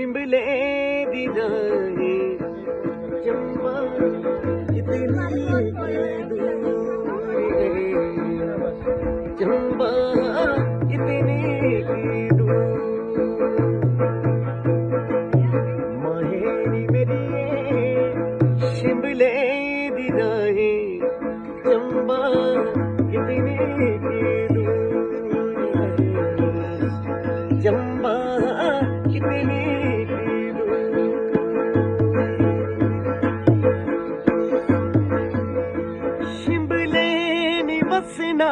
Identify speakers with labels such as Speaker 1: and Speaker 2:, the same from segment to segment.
Speaker 1: शिमले दी राहें चंबा इतनी दूर है, चंबा इतनी दूर। माहेरी मेरी शिमले दी राहें चंबा इतनी दूर है, चंबा कितनी शिमले नी बसना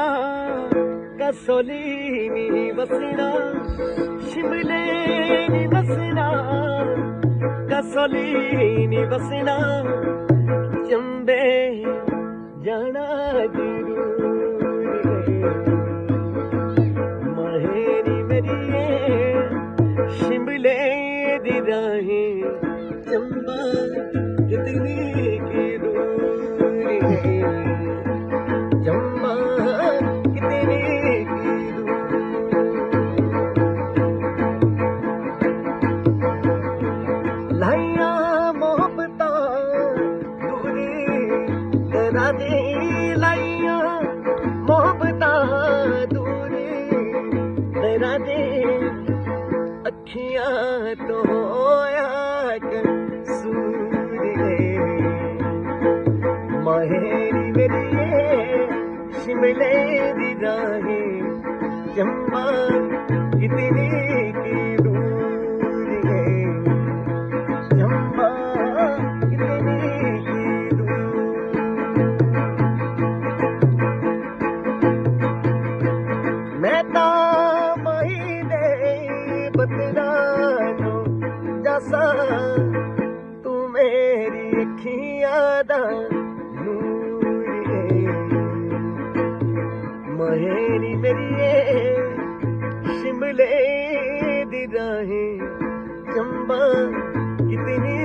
Speaker 1: कसोली नी बसना, शिमले नी बसना कसोली नी बसना, चंबे जाना जरूर है। माहेरी मेरी शिमले दी राहें चंबा कितनी दूर है, चंबा कितनी दूर। लाइया मोहब्बतां दूरी तेरा दे, लाइया मोहब्बतां दूरी तेरा दे, अखियां तो होया कसूर है। माहेरी मेरी शिमले दी राहें चंबा कितनी दूर है, चंबा कितनी दूर। मैं माही दे बदला नो जैसा तू मेरी अखियां दा नूर है। माहेरी मेरी शिमले दी राहें चंबा कितनी